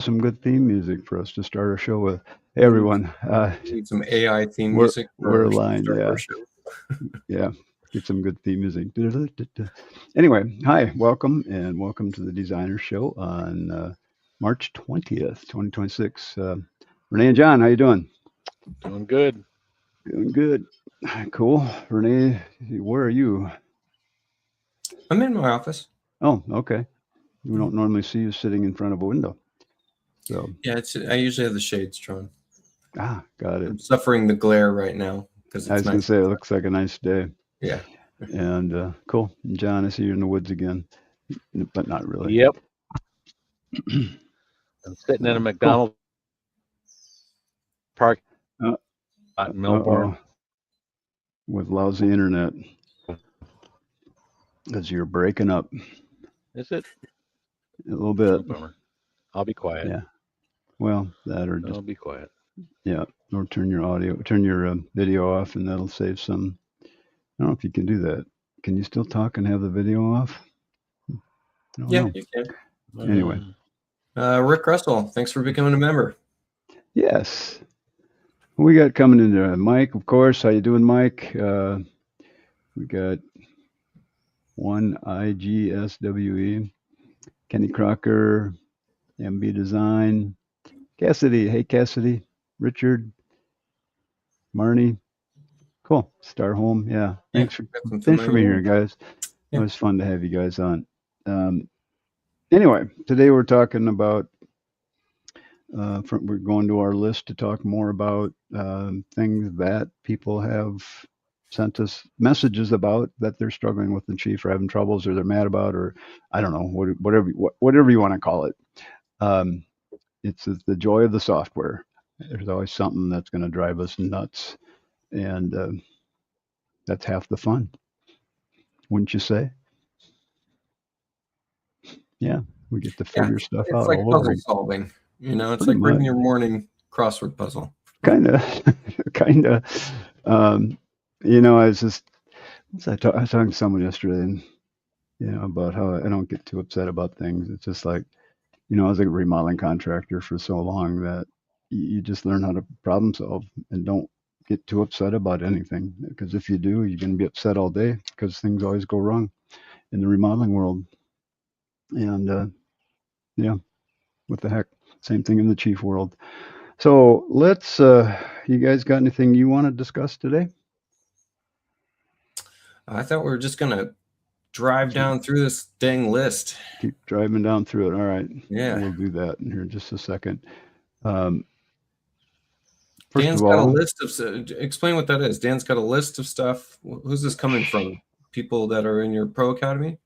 Some good theme music for us to start our show with. Hey We need, everyone, we need some AI theme we're music we're for aligned. start of our Yeah, show. yeah. Get some good theme music. Anyway, hi, welcome to the Designer Show on March 20th, 2026. Renee and John, how you doing? Doing good. Doing good. Cool. Renee, where are you? I'm in my office. Oh, okay. We don't normally see you sitting in front of a window. So, Yeah, I usually have the shades drawn. got it. I'm suffering the glare right now because I it's was gonna nice say it outside. looks like a nice day. Yeah. And cool. John, I see you in the woods again, but not really. Yep. I'm sitting in a So cool. McDonald's parking Uh lot in oh, Melbourne. with lousy internet because you're breaking up Is it? a little bit. Oh, bummer. I'll be quiet. Yeah. Well, that or just I'll be quiet. yeah, or turn your video off, and that'll save some. I don't know if you can do that. Can you still talk and have the video off? I don't Yeah, know. you can. Anyway, Rick Russell, thanks for becoming a member. yes, we got coming in there. Mike, of course. How you doing, Mike? We got one IGSWE, Kenny Crocker, MB Design, Cassidy. Hey, Cassidy, Richard, Marnie. Cool. Star Home. Yeah. Yeah, got some Thanks for being here, familiar. guys. It Yeah. was fun to have you guys on. Um, anyway, today we're talking about. We're going to our list to talk more about things that people have sent us messages about that they're struggling with in Chief or having troubles or they're mad about or I don't know whatever you want to call it. Um, it's the joy of the software. There's always something that's going to drive us nuts, and that's half the fun, wouldn't you say? Yeah, we get to Yeah, figure stuff it's out like all over puzzle again. solving. It's Pretty like much, bringing your morning crossword puzzle. kind of, kind of. Um, I was just I was talking to someone yesterday, and about how I don't get too upset about things. It's just like I was like a remodeling contractor for so long that you just learn how to problem solve and don't get too upset about anything because if you do, you're going to be upset all day because things always go wrong in the remodeling world. And yeah, what the heck? Same thing in the chief world. So let's. You guys got anything you want to discuss today? I thought we were just gonna drive Keep down through this dang list. keep driving down through it. All right, Yeah. we'll do that in here in just a second. Um, first Dan's of got a all, list of. Explain what that is. Dan's got a list of stuff. Who's this coming from? People that are in your pro academy?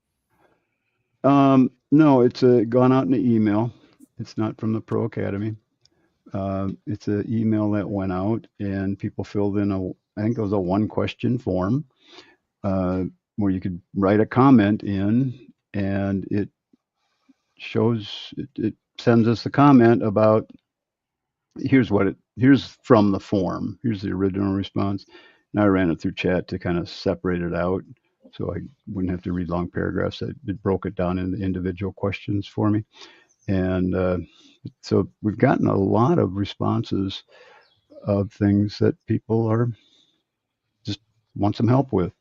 no, it's gone out in the email. It's not from the Pro Academy. It's an email that went out, and people filled in I think it was a one question form uh, where you could write a comment in, and it sends us the comment about here's from the form. Here's the original response. And I ran it through chat to kind of separate it out so I wouldn't have to read long paragraphs. It broke it down into individual questions for me. And so we've gotten a lot of responses of things that people are just want some help with.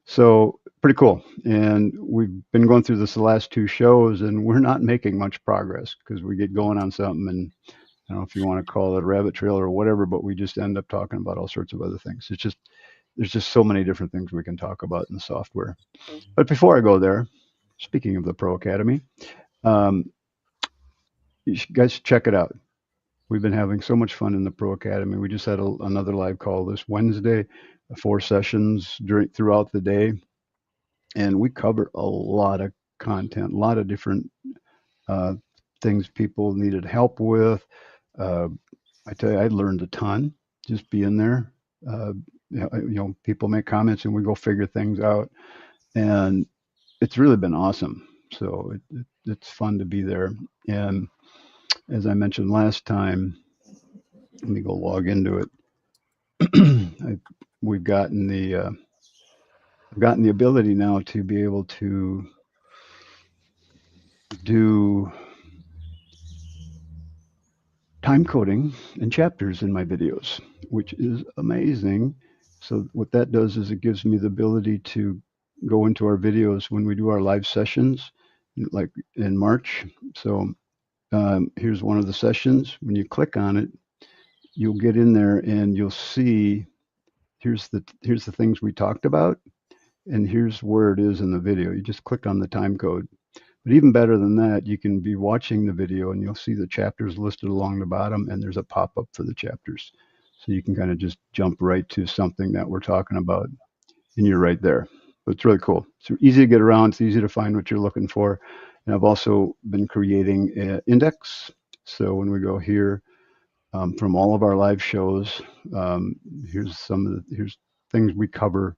So pretty cool. And we've been going through this the last two shows, and we're not making much progress because we get going on something, and I don't know if you want to call it a rabbit trail or whatever, but we just end up talking about all sorts of other things. There's just so many different things we can talk about in the software. But before I go there, speaking of the Pro Academy, um, you guys should check it out. We've been having so much fun in the Pro Academy. We just had another live call this Wednesday, 4 sessions throughout the day, and we covered a lot of content, a lot of different uh, things people needed help with. Uh, I tell you, I learned a ton just being there. Uh, people make comments and we go figure things out, and it's really been awesome. So it's fun to be there. And as I mentioned last time, let me go log into it. We've gotten I've gotten the ability now to be able to do time coding and chapters in my videos, which is amazing. So what that does is it gives me the ability to go into our videos when we do our live sessions, like in March. So here's one of the sessions. When you click on it, you'll get in there and you'll see here's the things we talked about, and here's where it is in the video. You just click on the time code. But even better than that, you can be watching the video and you'll see the chapters listed along the bottom, and there's a pop-up for the chapters. So you can kind of just jump right to something that we're talking about, and you're right there. So it's really cool. It's easy to get around. It's easy to find what you're looking for. And I've also been creating an index. So when we go here, from all of our live shows, here's here's things we cover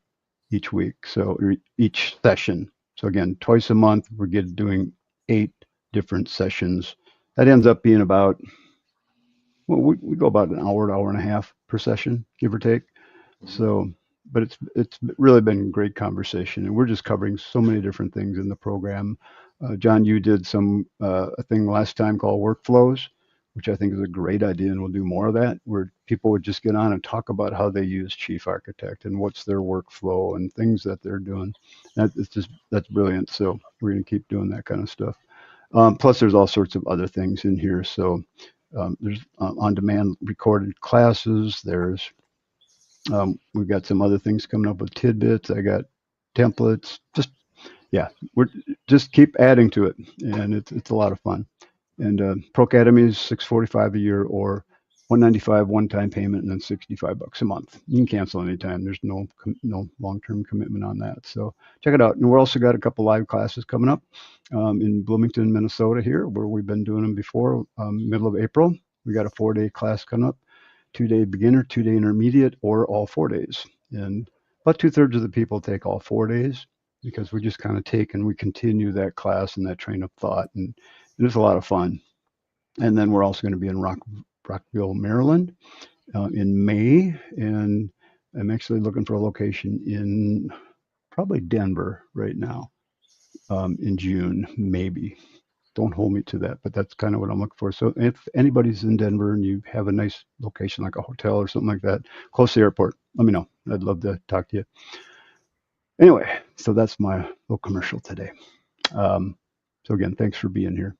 each week. So each session. So again, twice a month, we're doing 8 different sessions. That ends up being about, well, we go about an hour and a half per session, give or take. So, but it's really been great conversation, and we're just covering so many different things in the program. John, you did a thing last time called workflows, which I think is a great idea, and we'll do more of that, where people would just get on and talk about how they use Chief Architect and what's their workflow and things that they're doing. That's brilliant. So we're going to keep doing that kind of stuff. Plus, there's all sorts of other things in here. So there's on-demand recorded classes. We've got some other things coming up with tidbits. I got templates. We're just keep adding to it, and it's a lot of fun. And Pro Academy is $645 a year, or $195 one-time payment, and then $65 a month. You can cancel anytime. There's no long-term commitment on that. So check it out. And we're also got a couple live classes coming up in Bloomington, Minnesota here, where we've been doing them before, middle of April. We got a 4-day class coming up, 2-day beginner, 2-day intermediate, or all 4 days. And about 2/3 of the people take all 4 days, because we just kind of take and we continue that class and that train of thought. And it is a lot of fun. And then we're also going to be in Rockville, Maryland in May. And I'm actually looking for a location in probably Denver right now in June, maybe. Don't hold me to that, but that's kind of what I'm looking for. So if anybody's in Denver and you have a nice location like a hotel or something like that, close to the airport, let me know. I'd love to talk to you. Anyway, so that's my little commercial today. So again, thanks for being here.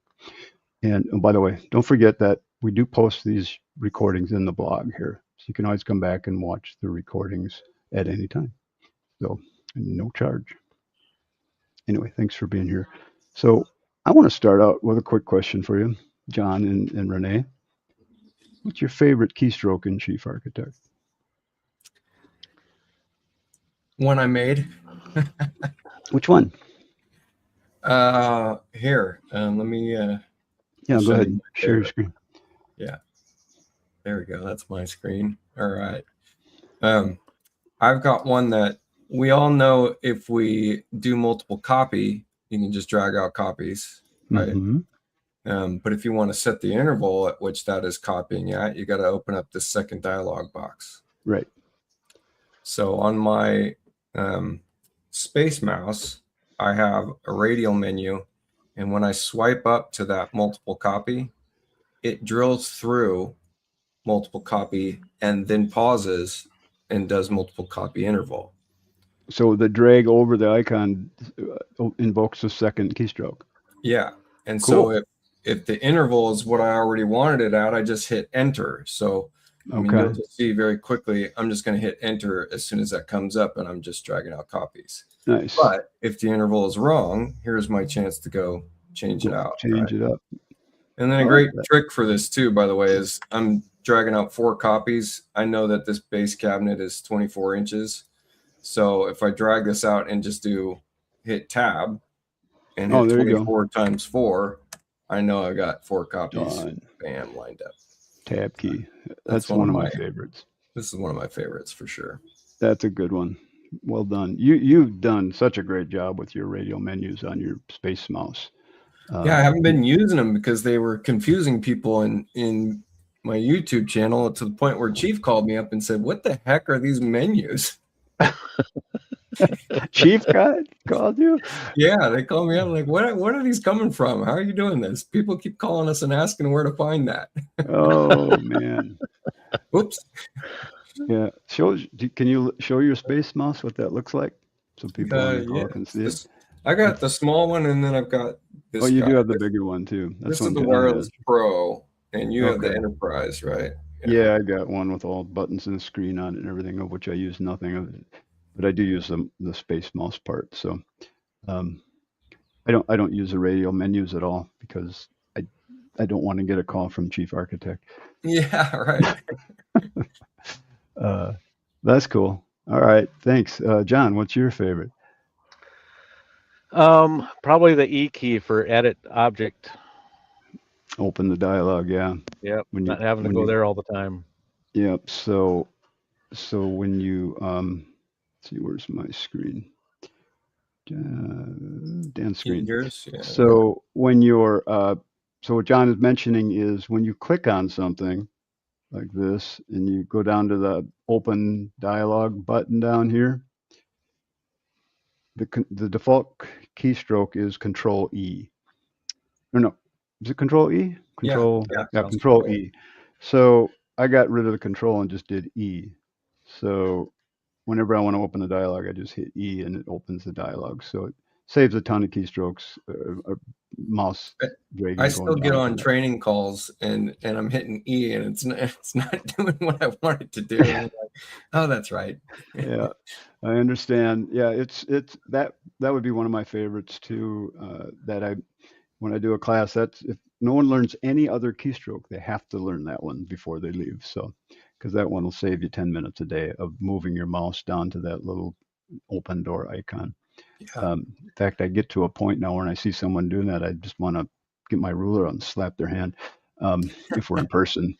And by the way, don't forget that we do post these recordings in the blog here. So you can always come back and watch the recordings at any time. So no charge. Anyway, thanks for being here. So I want to start out with a quick question for you, John and Renee. What's your favorite keystroke in Chief Architect? One I made. Which one? Here, let me. Yeah, go ahead. Share your screen. Yeah, there we go. That's my screen. All right. I've got one that we all know. If we do multiple copy, you can just drag out copies, right? Mm-hmm. But if you want to set the interval at which that is copying at, you got to open up this second dialog box. Right. So on my space mouse, I have a radial menu, and when I swipe up to that multiple copy, it drills through multiple copy and then pauses and does multiple copy interval. So the drag over the icon invokes a second keystroke. Yeah. And cool. So if the interval is what I already wanted it at, I just hit enter. So I mean, you'll just see very quickly, I'm just going to hit enter as soon as that comes up, and I'm just dragging out copies. Nice. But if the interval is wrong, here's my chance to go change it out. Change it up. And then a great trick for this too, by the way, is I'm dragging out 4 copies. I know that this base cabinet is 24 inches. So if I drag this out and just hit tab and hit 24 times 4, I know I got 4 copies. Bam, lined up. Tab key. That's one of my favorites. This is one of my favorites for sure. That's a good one. Well done. You've done such a great job with your radial menus on your space mouse. Yeah, I haven't been using them because they were confusing people in my YouTube channel, to the point where Chief called me up and said, "What the heck are these menus?" Chief called you? Yeah, they call me up like, what are these coming from? How are you doing this? People keep calling us and asking where to find that. Oh man. Oops. Yeah. Can you show your space mouse what that looks like? So people on the call can see it. I got the small one, and then I've got this. Oh, you guy. do have the bigger one too. That's This is one the John wireless has. Pro, and you have the Okay. Enterprise, right? Yeah, I got one with all buttons and a screen on it and everything, of which I use nothing of it. But I do use the space mouse part. So um, I don't use the radial menus at all because I don't want to get a call from chief architect. Yeah, right. That's cool. All right, thanks, John. What's your favorite? Probably the E key for edit object. Open the dialogue. Yeah. Yep. When Not having to go there all the time. Yep. So when you let's see, where's my screen? Dan screen. Yours, yeah. So when you're so what John is mentioning is when you click on something like this and you go down to the open dialog button down here, the default keystroke is Control E. Or no, is it Control E? Control Control E. So I got rid of the control and just did E. So whenever I want to open the dialog, I just hit E and it opens the dialog. So it saves a ton of keystrokes, mouse dragging. I still get on training calls and I'm hitting E and it's not doing what I want it to do. Like, oh, that's right. Yeah, I understand. Yeah, it's that would be one of my favorites too. When I do a class, that's if no one learns any other keystroke, they have to learn that one before they leave. So, because that one will save you 10 minutes a day of moving your mouse down to that little open door icon. Yeah. In fact, I get to a point now when I see someone doing that, I just want to get my ruler and slap their hand. If we're in person,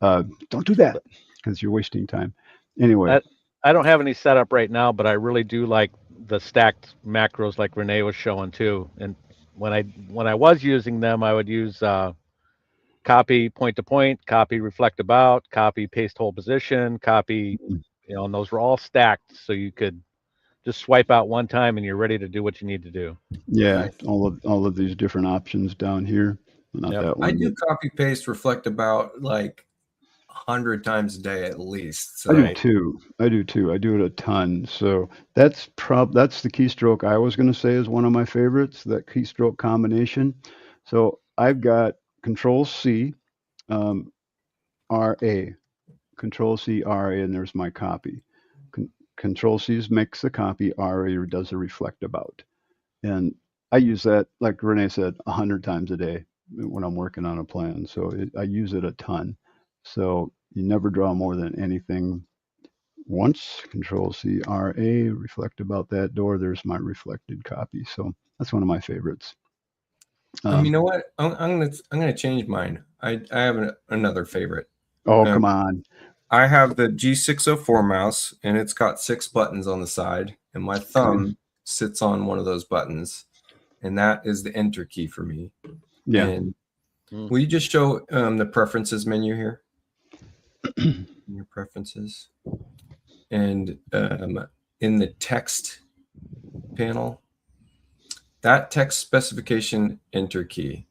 don't do that because you're wasting time. Anyway, I don't have any setup right now, but I really do like the stacked macros like Renee was showing too. And when I was using them, I would use copy point to point, copy reflect about, copy paste hold position, copy, and those were all stacked, so you could just swipe out one time and you're ready to do what you need to do. Yeah, right. all of these different options down here. Not that one. I do copy paste reflect about like 100 times a day at least. So. I do too. I do it a ton. So that's the keystroke I was going to say is one of my favorites, that keystroke combination. So I've got Control C, RA, Control C, RA, and there's my copy. Control C makes the copy, RA does a reflect about. And I use that, like Renee said, 100 times a day when I'm working on a plan. So I use it a ton. So you never draw more than anything once. Control C, RA, reflect about that door. There's my reflected copy. So that's one of my favorites. You know what? I'm gonna change mine. I have another favorite. Oh, come on. I have the G604 mouse, and it's got 6 buttons on the side, and my thumb sits on one of those buttons, and that is the enter key for me. Yeah. And will you just show the preferences menu here? Your preferences, and in the text panel, that text specification enter key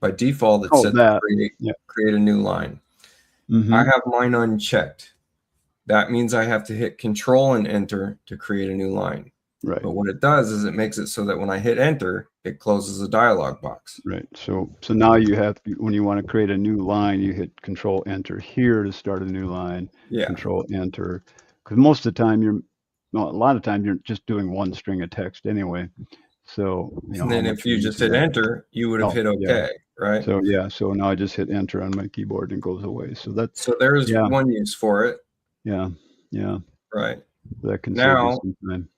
by default it's set to create a new line. I have mine unchecked. That means I have to hit Control and Enter to create a new line. Right. But what it does is it makes it so that when I hit Enter, it closes a dialog box. Right. So now you have, when you want to create a new line, you hit Control Enter here to start a new line. Yeah. Control Enter, because most of the time a lot of times you're just doing one string of text anyway. So and then if you just hit Enter, you would have hit OK, right? So so now I just hit Enter on my keyboard and it goes away. So there's one use for it. Yeah. Right. That can now save you some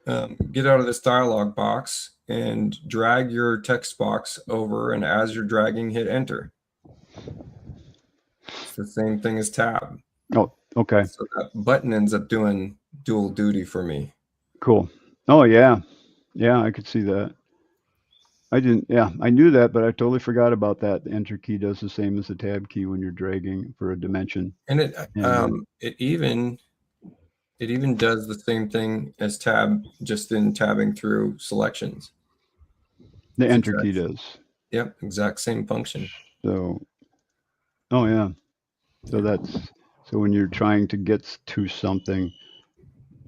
time. Get out of this dialog box and drag your text box over, and as you're dragging, hit Enter. It's the same thing as Tab. Oh, okay. So that button ends up doing dual duty for me. Cool. Oh yeah. Yeah, I could see that. I knew that, but I totally forgot about that. The Enter key does the same as the Tab key when you're dragging for a dimension. And it even It even does the same thing as tab, just in tabbing through selections. The enter key does. Yep, exact same function. So, oh yeah. So that's, so when you're trying to get to something,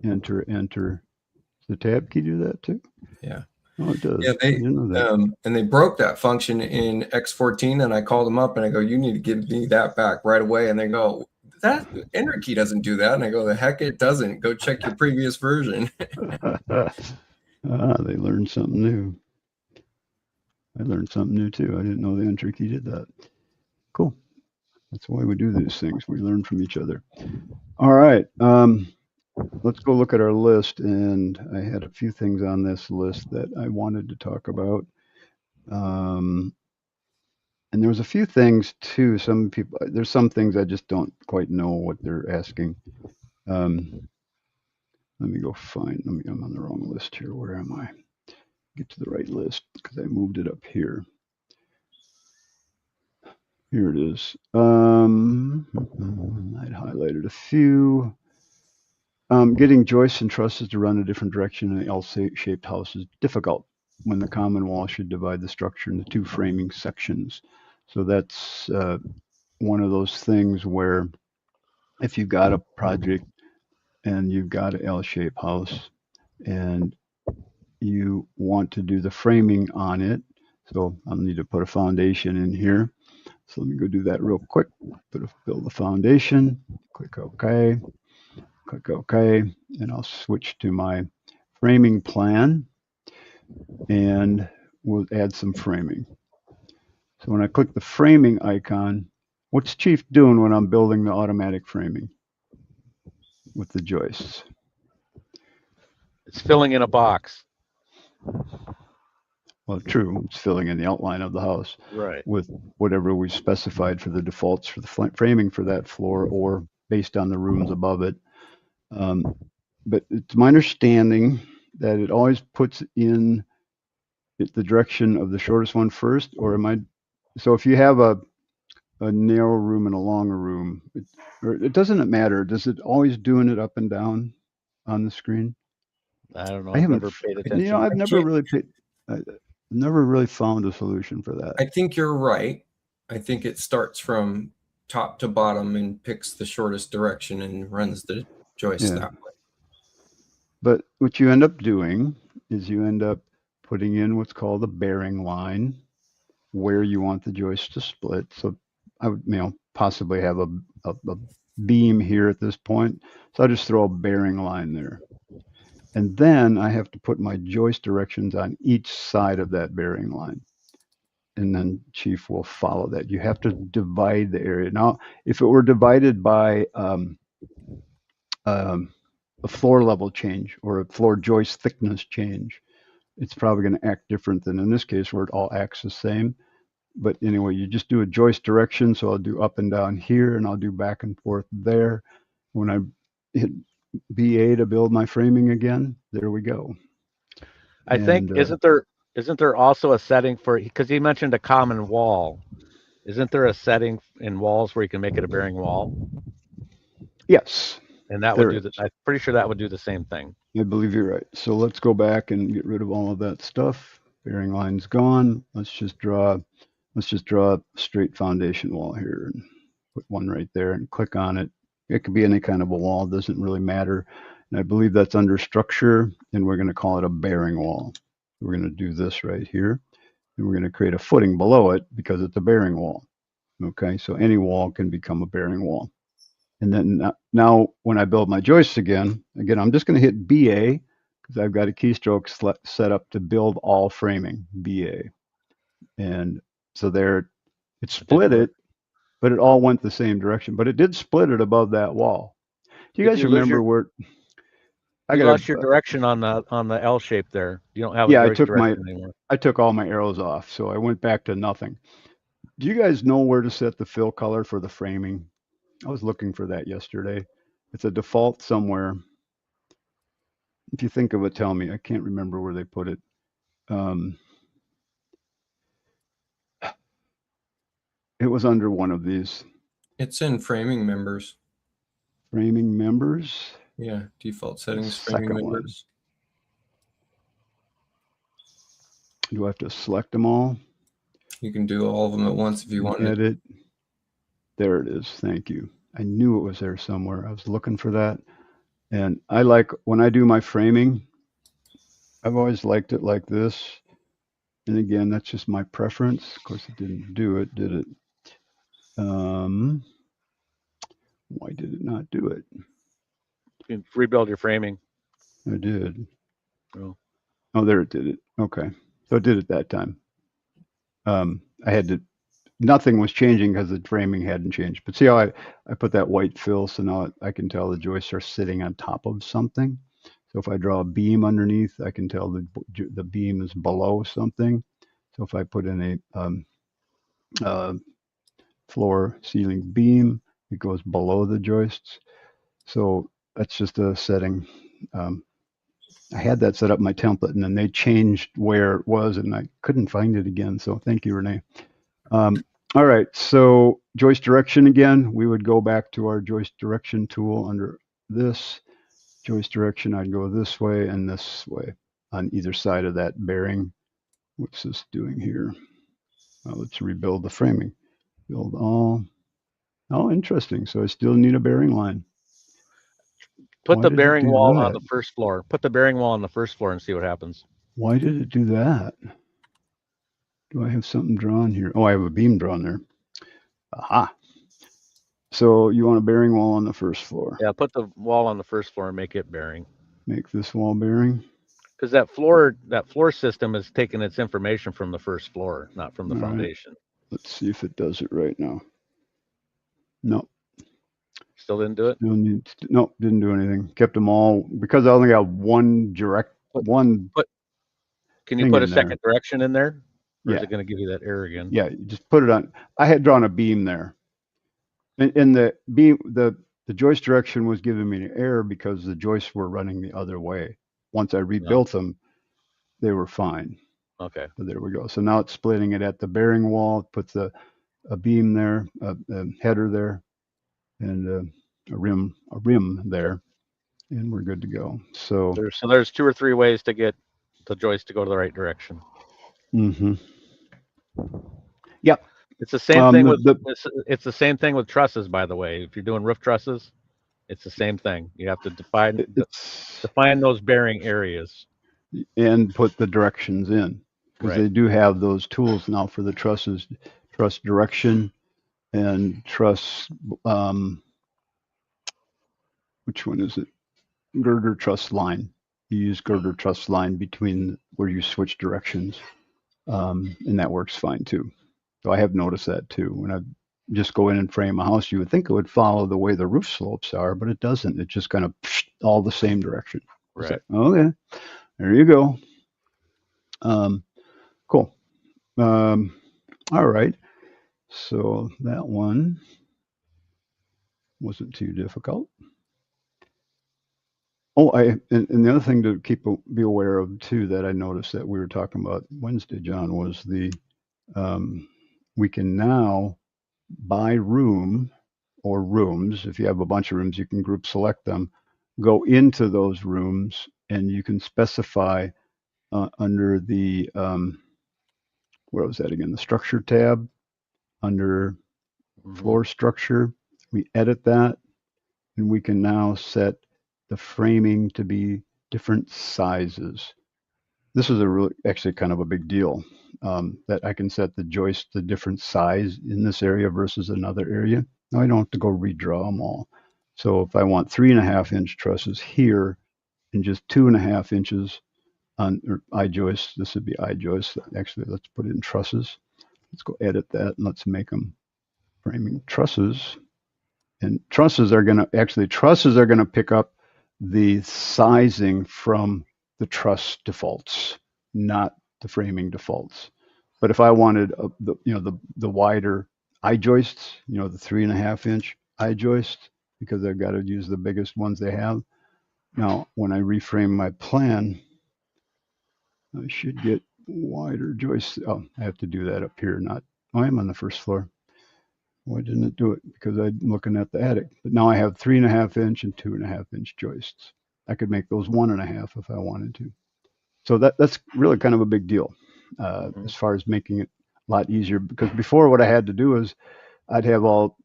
enter. Does the tab key do that too? Yeah. Oh, it does. Yeah, I didn't know that. and they broke that function in X14, and I called them up and I go, "You need to give me that back right away." And they go, "That enter key doesn't do that." And I go, "The heck it doesn't. Go check your previous version." They learned something new. I learned something new too. I didn't know the enter key did that. Cool. That's why we do these things. We learn from each other. All right. Let's go look at our list. And I had a few things on this list that I wanted to talk about. And there was a few things too. Some people, there's some things I just don't quite know what they're asking. Let me go find, I'm on the wrong list here. Where am I? Get to the right list because I moved it up here. Here it is. I'd highlighted a few. Getting joists and trusses to run a different direction in an L-shaped house is difficult when the common wall should divide the structure into two framing sections. So that's one of those things where if you've got a project and you've got an L-shaped house and you want to do the framing on it, so I'll need to put a foundation in here. So let me go do that real quick. Build the foundation, click OK, click OK, and I'll switch to my framing plan and we'll add some framing. So when I click the framing icon, what's Chief doing when I'm building the automatic framing with the joists? It's filling in a box. Well, true, it's filling in the outline of the house Right. with whatever we specified for the defaults for the framing for that floor or based on the rooms above it. But it's my understanding that it always puts in the direction of the shortest one first, or am I? So if you have a narrow room and a longer room, it doesn't matter. Does it always doing it up and down on the screen? I don't know. I I've haven't, never paid attention. I've never really paid. Never really found a solution for that. I think you're right. I think it starts from top to bottom and picks the shortest direction and runs the joist that way. But what you end up doing is you end up putting in what's called a bearing line where you want the joist to split. So I would, possibly have a beam here at this point. So I'll just throw a bearing line there. And then I have to put my joist directions on each side of that bearing line. And then Chief will follow that. You have to divide the area. Now, if it were divided by a floor level change or a floor joist thickness change, it's probably going to act different than in this case where it all acts the same. But anyway, you just do a joist direction. So I'll do up and down here and I'll do back and forth there. When I hit BA to build my framing again, there we go. I think, isn't there also a setting for, because he mentioned a common wall. Isn't there a setting in walls where you can make it a bearing wall? Yes. And that would do I'm pretty sure that would do the same thing. I believe you're right. So let's go back and get rid of all of that stuff. Bearing line's gone. Let's just draw a straight foundation wall here and put one right there and click on it. It could be any kind of a wall, doesn't really matter. And I believe that's under structure, and we're going to call it a bearing wall. We're going to do this right here, and we're going to create a footing below it because it's a bearing wall. Okay, so any wall can become a bearing wall. And then now when I build my joists again, I'm just going to hit BA because I've got a keystroke set up to build all framing, BA. And so there, it split it, but it all went the same direction. But it did split it above that wall. Do you guys remember where? You lost your direction on the L shape there. You don't have a direction anymore. I took all my arrows off, so I went back to nothing. Do you guys know where to set the fill color for the framing? I was looking for that yesterday. It's a default somewhere. If you think of it, tell me. I can't remember where they put it. It was under one of these. It's in framing members. Framing members? Yeah, default settings, The framing second one. members. Do I have to select them all? You can do all of them at once if you want. Edit. There it is. Thank you. I knew it was there somewhere. I was looking for that. And I like, when I do my framing, I've always liked it like this. And again, that's just my preference. Of course, it didn't do it, did it? Why did it not do it? You can rebuild your framing. I did. Oh. Oh, there it did it. Okay. So it did it that time. I had to, nothing was changing because the framing hadn't changed. But see how I put that white fill, so now I can tell the joists are sitting on top of something. So if I draw a beam underneath, I can tell the beam is below something. So if I put in a floor ceiling beam, it goes below the joists. So that's just a setting. I had that set up in my template, and then they changed where it was, and I couldn't find it again. So thank you, Renee. All right, so joist direction again. We would go back to our joist direction tool under this. Joist direction, I'd go this way and this way on either side of that bearing. What's this doing here? Well, let's rebuild the framing. Build all. Oh, interesting. So I still need a bearing line. Put Why the did it bearing do wall that? on the first floor. Put the bearing wall on the first floor and see what happens. Why did it do that? Do I have something drawn here? Oh, I have a beam drawn there. Aha. So you want a bearing wall on the first floor. Yeah, put the wall on the first floor and make it bearing. Make this wall bearing. Because that floor system is taking its information from the first floor, not from the All right. foundation. Let's see if it does it right now. No. Still didn't do it? Still needs to, no, didn't do anything. Kept them all, because I only got one Can you thing put a in there. second direction in there? Or is Yeah. it going to give you that error again? Yeah, you just put it on. I had drawn a beam there. And the beam, the joist direction was giving me an error because the joists were running the other way. Once I rebuilt them, they were fine. Okay. So there we go. So now it's splitting it at the bearing wall, puts a beam there, a header there, and a rim there, and we're good to go. So there's 2 or 3 ways to get the joist to go to the right direction. Yep. It's the same thing with it's the same thing with trusses, by the way. If you're doing roof trusses, it's the same thing. You have to define those bearing areas and put the directions in, because right. they do have those tools now for the trusses, truss direction and truss. Which one is it? Girder truss line. You use girder truss line between where you switch directions, and that works fine too. So I have noticed that too. When I just go in and frame a house, you would think it would follow the way the roof slopes are, but it doesn't. It just kind of all the same direction. Right. Like, okay, there you go. Cool. All right. So that one wasn't too difficult. Oh, and the other thing to be aware of too that I noticed that we were talking about Wednesday, John, was we can now buy room or rooms. If you have a bunch of rooms, you can group select them, go into those rooms, and you can specify under the where was that again? The structure tab under floor structure. We edit that, and we can now set the framing to be different sizes. This is actually kind of a big deal, that I can set the joist to different size in this area versus another area. Now I don't have to go redraw them all. So if I want 3.5-inch trusses here and just 2.5 inches on I joist, this would be I joist. Actually, let's put it in trusses. Let's go edit that and let's make them framing trusses. And trusses are going to pick up the sizing from the truss defaults, not the framing defaults. But if I wanted the wider I joists, the 3.5-inch I joist, because I've got to use the biggest ones they have. Now, when I reframe my plan, I should get wider joists. Oh, I have to do that up here. I am on the first floor. Why didn't it do it? Because I'm looking at the attic. But now I have 3.5 inch and 2.5 inch joists. I could make those 1.5 if I wanted to. So that's really kind of a big deal as far as making it a lot easier. Because before, what I had to do is I'd have all,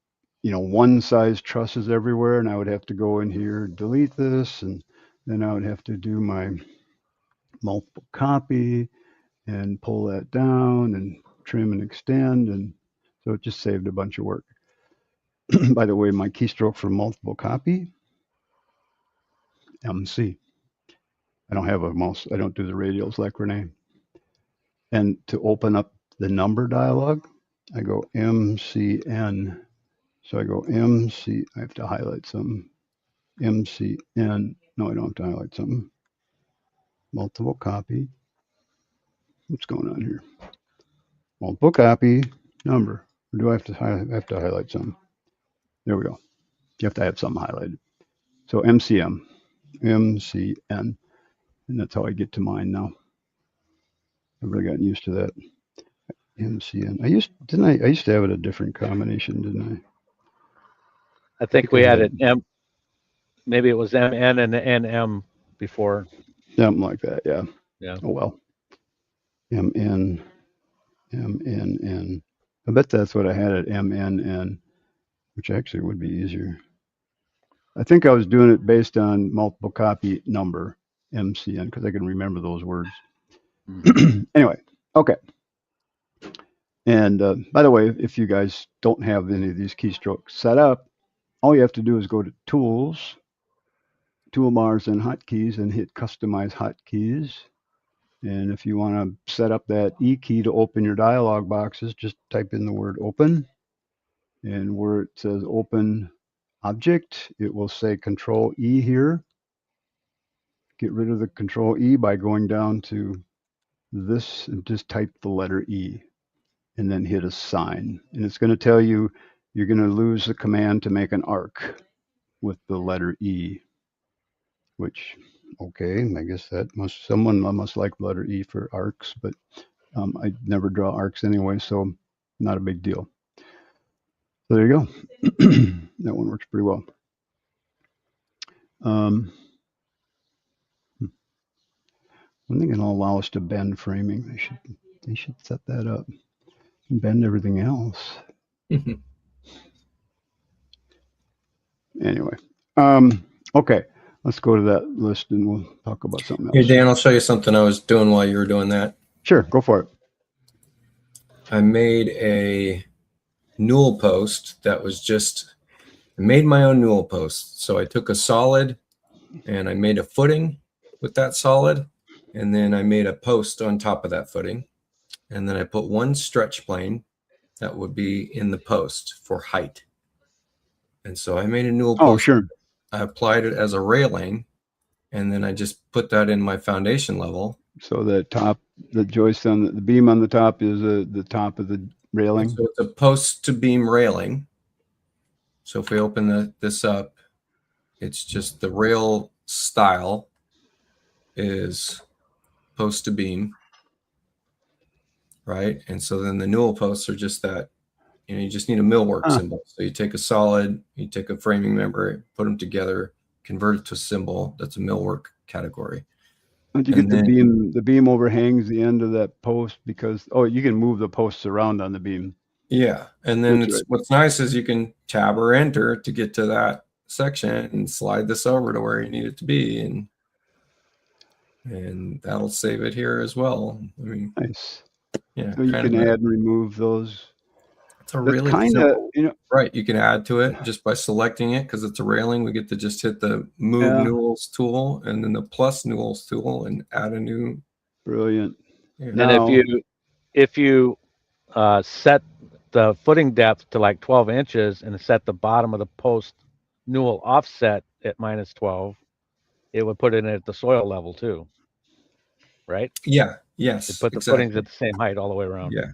one size trusses everywhere, and I would have to go in here, delete this, and then I would have to do my multiple copy and pull that down and trim and extend, and so it just saved a bunch of work. By the way, my keystroke for multiple copy, MC. I don't have a mouse. I don't do the radials like Renee. And to open up the number dialog, I go MCN. So I go MC. I have to highlight something. MCN. No, I don't have to highlight something. Multiple copy. What's going on here? Multiple copy number. Or do I have to highlight something? There we go. You have to have something highlighted. So MCM, MCN, and that's how I get to mine now. I've really gotten used to that. MCN. I used to have it a different combination, didn't I think we had it M. Maybe it was MN and NM before. Something like that. Yeah. Yeah. Oh well. MN, MNN. I bet that's what I had at MNN, which actually would be easier. I think I was doing it based on multiple copy number, MCN, because I can remember those words. Anyway, okay. And by the way, if you guys don't have any of these keystrokes set up, all you have to do is go to Tools, Toolbars, and Hotkeys, and hit Customize Hotkeys. And if you want to set up that E key to open your dialog boxes, just type in the word open. And where it says open object, it will say Control E here. Get rid of the Control E by going down to this and just type the letter E and then hit assign. And it's going to tell you you're going to lose the command to make an arc with the letter E, which, okay, I guess someone must like letter E for arcs, but I never draw arcs anyway, so not a big deal. So there you go. That one works pretty well. When they're going to allow us to bend framing, they should set that up and bend everything else. Anyway, okay, let's go to that list and we'll talk about something else. Here, Dan, I'll show you something I was doing while you were doing that. Sure, go for it. I made a newel post that was I made my own newel post. So I took a solid and I made a footing with that solid, and then I made a post on top of that footing. And then I put one stretch plane that would be in the post for height. And so I made a newel post. Oh, sure. I applied it as a railing, and then I just put that in my foundation level. So the joist on the beam on the top is the top of the railing. So it's a post to beam railing. So if we open this up, it's just the rail style is post to beam, right? And so then the newel posts are just that, you just need a millwork symbol. So you take a solid, you take a framing member, put them together, convert it to a symbol. That's a millwork category. Once you get the beam overhangs the end of that post because, you can move the posts around on the beam. Yeah. And then what's nice is you can tab or enter to get to that section and slide this over to where you need it to be. And that'll save it here as well. I mean, nice. Yeah. So you can add and remove those. It's a really simple, right. You can add to it just by selecting it because it's a railing. We get to just hit the move newels tool and then the plus newels tool and add a new. Brilliant. Yeah. And if you set the footing depth to like 12 inches and set the bottom of the post newel offset at -12, it would put it at the soil level too, right? Yeah. Yes. It put the footings at the same height all the way around. Yeah.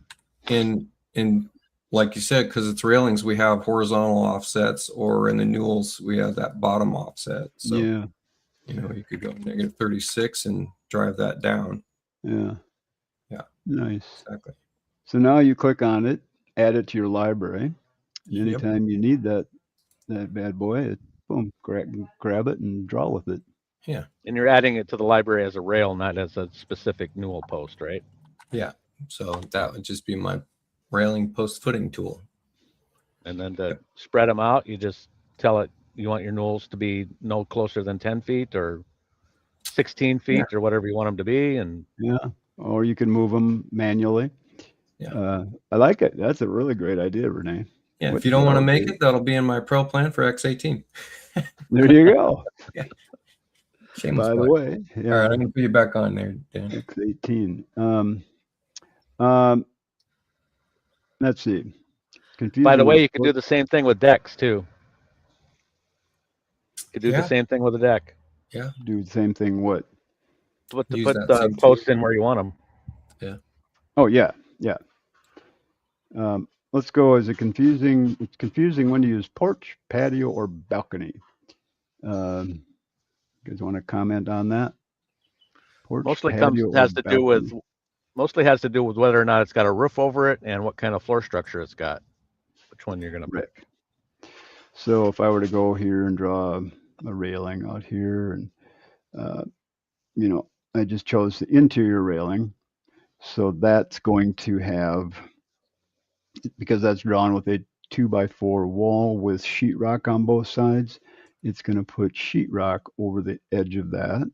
And like you said, because it's railings, we have horizontal offsets, or in the newels, we have that bottom offset. So, you could go -36 and drive that down. Yeah. Yeah. Nice. Exactly. So now you click on it, add it to your library. And anytime you need that bad boy, boom, grab it and draw with it. Yeah. And you're adding it to the library as a rail, not as a specific newel post, right? Yeah. So that would just be my railing post footing tool. And then to spread them out, you just tell it you want your newels to be no closer than 10 feet or 16 feet or whatever you want them to be. And yeah, or you can move them manually. Yeah. I like it. That's a really great idea, Renee. Yeah. If you don't want to make it, that'll be in my pro plan for X18. There you go. Yeah. Shameless By the plug. way, yeah. All right, I'm gonna put you back on there, Dan. X18. Let's see. Confusing. By the way, you could do the same thing with decks too. You could do Yeah. the same thing with a deck. Yeah. Do the same thing. What? Put Use the that same posts tool. in where you want them. Yeah. Oh yeah, yeah. Let's go. Is it confusing? It's confusing when to use porch, patio, or balcony. You guys want to comment on that? Porch, Mostly patio, or has to do with balcony? mostly has to do with whether or not it's got a roof over it and what kind of floor structure it's got. Which one you're going to pick. So if I were to go here and draw a railing out here, and I just chose the interior railing, so that's going to have, because that's drawn with a 2x4 wall with sheetrock on both sides, it's going to put sheetrock over the edge of that.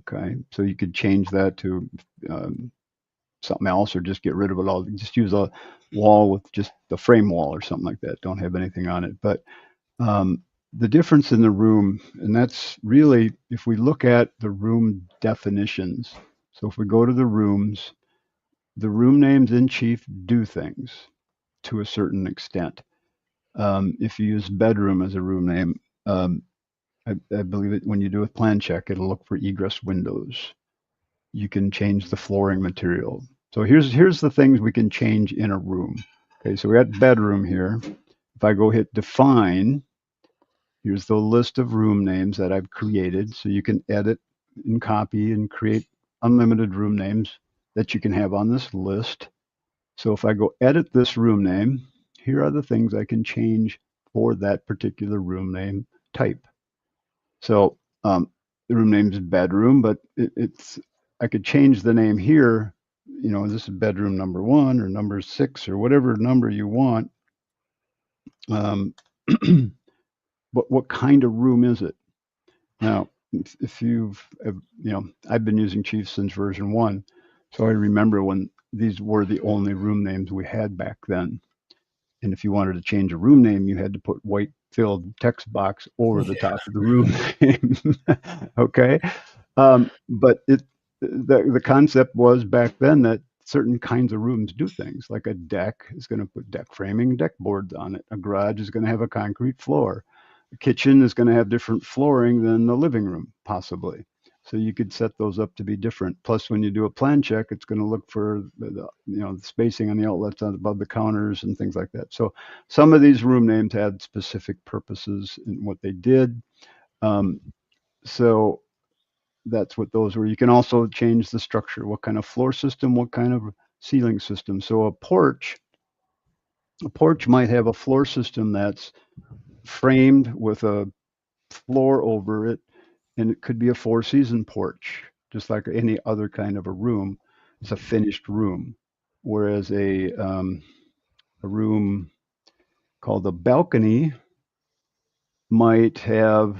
Okay, so you could change that to something else, or just get rid of it all. Just use a wall with just the frame wall or something like that. Don't have anything on it. But the difference in the room, and that's really, if we look at the room definitions. So if we go to the rooms, the room names in chief do things to a certain extent. If you use bedroom as a room name, I believe it when you do a plan check, it'll look for egress windows. You can change the flooring material. So here's the things we can change in a room. Okay, so we got bedroom here. If I go hit define, here's the list of room names that I've created. So you can edit and copy and create unlimited room names that you can have on this list. So if I go edit this room name, here are the things I can change for that particular room name type. So the room name is bedroom, but I could change the name here. This is bedroom number 1 or number 6 or whatever number you want. But what kind of room is it? Now, if I've been using Chief since version 1, so I remember when these were the only room names we had back then. And if you wanted to change a room name, you had to put white filled text box over the top of the room name. Okay. But the concept was back then that certain kinds of rooms do things. Like a deck is going to put deck framing, deck boards on it. A garage is going to have a concrete floor. A kitchen is going to have different flooring than the living room, possibly. So you could set those up to be different. Plus, when you do a plan check, it's going to look for the spacing on the outlets above the counters and things like that. So some of these room names had specific purposes in what they did. So that's what those were. You can also change the structure, what kind of floor system, what kind of ceiling system. So a porch might have a floor system that's framed with a floor over it, and it could be a 4-season porch, just like any other kind of a room. It's a finished room. Whereas a room called a balcony might have,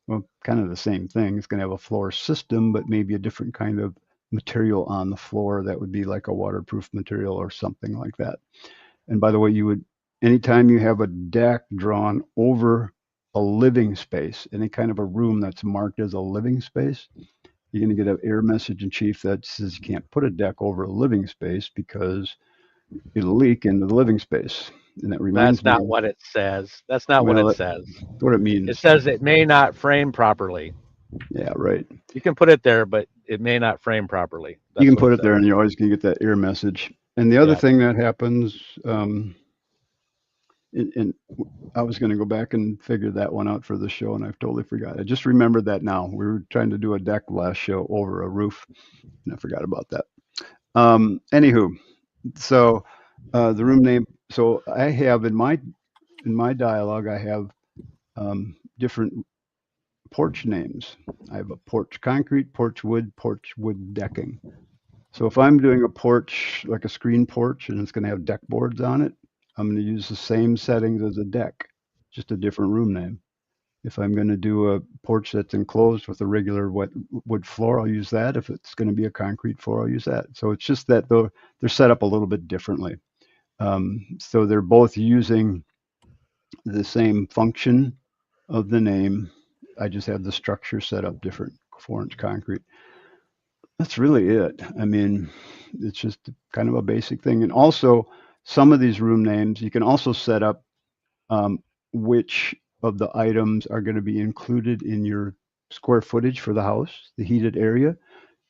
well, kind of the same thing. It's going to have a floor system, but maybe a different kind of material on the floor that would be like a waterproof material or something like that. And by the way, anytime you have a deck drawn over a living space, any kind of a room that's marked as a living space, you're going to get an error message in Chief that says you can't put a deck over a living space because it'll leak into the living space. And that reminds me. That's not what it says. That's not what it says. What it means. It says it may not frame properly. Yeah, right. You can put it there, but it may not frame properly. You can put it there, and you're always going to get that error message. And the other thing that happens, and I was going to go back and figure that one out for the show, and I've totally forgot. I just remembered that now. We were trying to do a deck last show over a roof, and I forgot about that. Anywho, so The room name. So I have in my dialogue, I have different porch names. I have a porch concrete, porch wood decking. So if I'm doing a porch, like a screen porch, and it's going to have deck boards on it, I'm going to use the same settings as a deck, just a different room name. If I'm going to do a porch that's enclosed with a regular wood floor, I'll use that. If it's going to be a concrete floor, I'll use that. So it's just that they're set up a little bit differently. So they're both using the same function of the name. I just have the structure set up different, 4-inch concrete. That's really it. I mean, it's just kind of a basic thing. And also, some of these room names, you can also set up which of the items are going to be included in your square footage for the house, the heated area.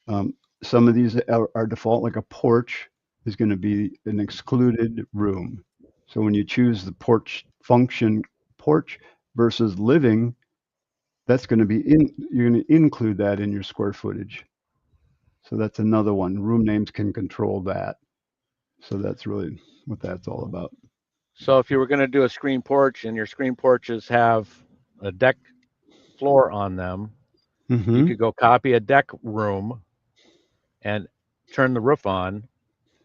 Um, some of these are default, like a porch is going to be an excluded room. So when you choose the porch function, porch versus living, that's going to be you're going to include that in your square footage. So that's another one. Room names can control that. So that's really what that's all about. So if you were going to do a screen porch and your screen porches have a deck floor on them, you could go copy a deck room and turn the roof on,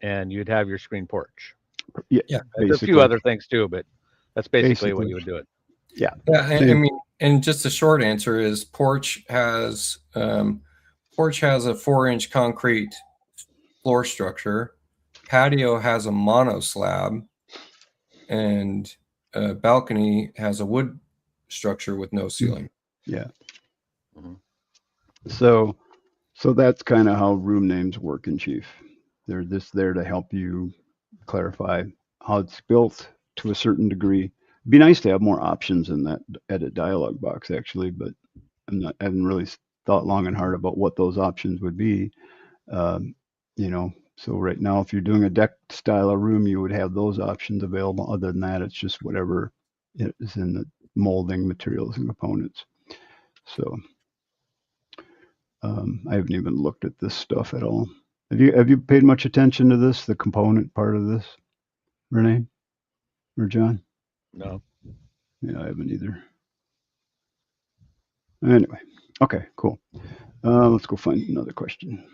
and you'd have your screen porch. Yeah, Yeah. There's a few other things too, but that's basically what you would do it. Yeah. Yeah, I mean, and just the short answer is porch has a 4-inch concrete floor structure. Patio has a mono slab, and balcony has a wood structure with no ceiling. Yeah. Mhm. So that's kind of how room names work in Chief. They're just there to help you clarify how it's built to a certain degree. It'd be nice to have more options in that edit dialog box, actually, but I haven't really thought long and hard about what those options would be. Um, so right now, if you're doing a deck style of room, you would have those options available. Other than that, it's just whatever is in the molding materials and components. So I haven't even looked at this stuff at all. Have you paid much attention to this, the component part of this, Renee or John? No. Yeah, I haven't either. Anyway, okay, cool. Let's go find another question.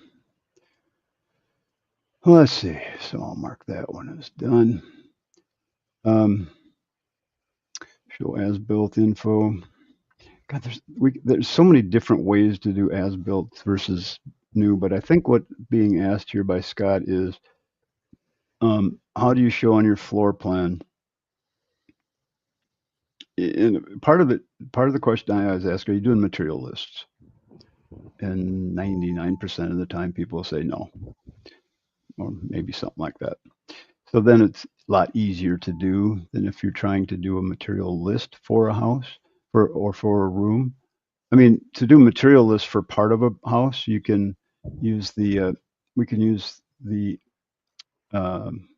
Let's see. So I'll mark that one as done. Show as built info. God, there's so many different ways to do as built versus new, but I think what being asked here by Scott is, how do you show on your floor plan? And part of the question I always ask, are you doing material lists? And 99% of the time, people say no, or maybe something like that. So then it's a lot easier to do than if you're trying to do a material list for a house or for a room. I mean, to do material list for part of a house, you can use we can use um,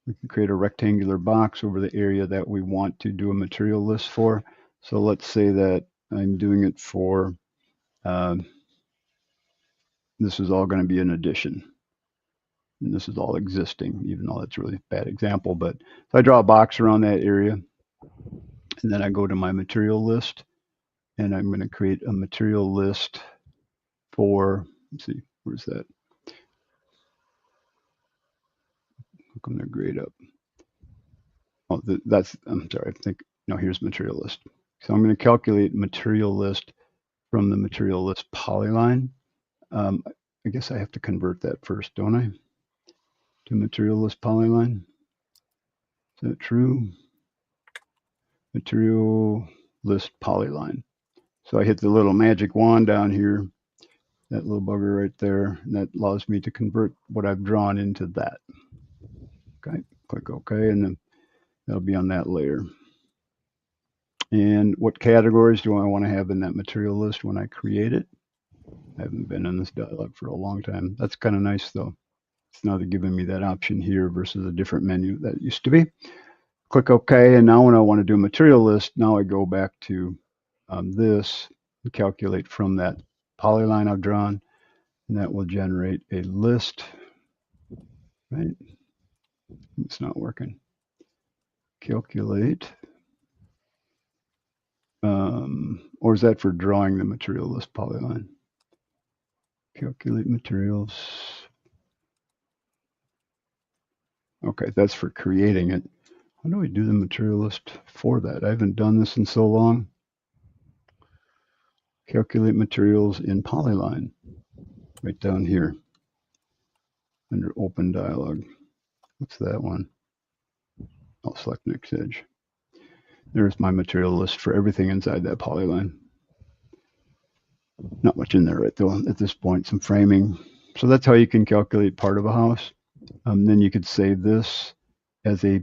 we can create a rectangular box over the area that we want to do a material list for. So let's say that I'm doing it for, um, this is all going to be an addition. And this is all existing, even though that's a really bad example. But if I draw a box around that area, and then I go to my material list, and I'm going to create a material list for, let's see, where's that? How come they're grayed up? Oh, I'm sorry, I think, no, here's material list. So I'm going to calculate material list from the material list polyline. I guess I have to convert that first, don't I? To material list polyline. Is that true? Material list polyline. So I hit the little magic wand down here, that little bugger right there, and that allows me to convert what I've drawn into that. Okay, click OK, and then that'll be on that layer. And what categories do I want to have in that material list when I create it? I haven't been in this dialog for a long time. That's kind of nice, though. It's now they're giving me that option here versus a different menu that used to be. Click OK, and now when I want to do a material list, now I go back to this and calculate from that polyline I've drawn, and that will generate a list, right? It's not working. Calculate. Or is that for drawing the material list polyline? Calculate materials. Okay, that's for creating it. How do we do the material list for that? I haven't done this in so long. Calculate materials in polyline. Right down here under open dialog. What's that one? I'll select next edge. There's my material list for everything inside that polyline. Not much in there right though at this point, some framing. So that's how you can calculate part of a house. Then you could save this as a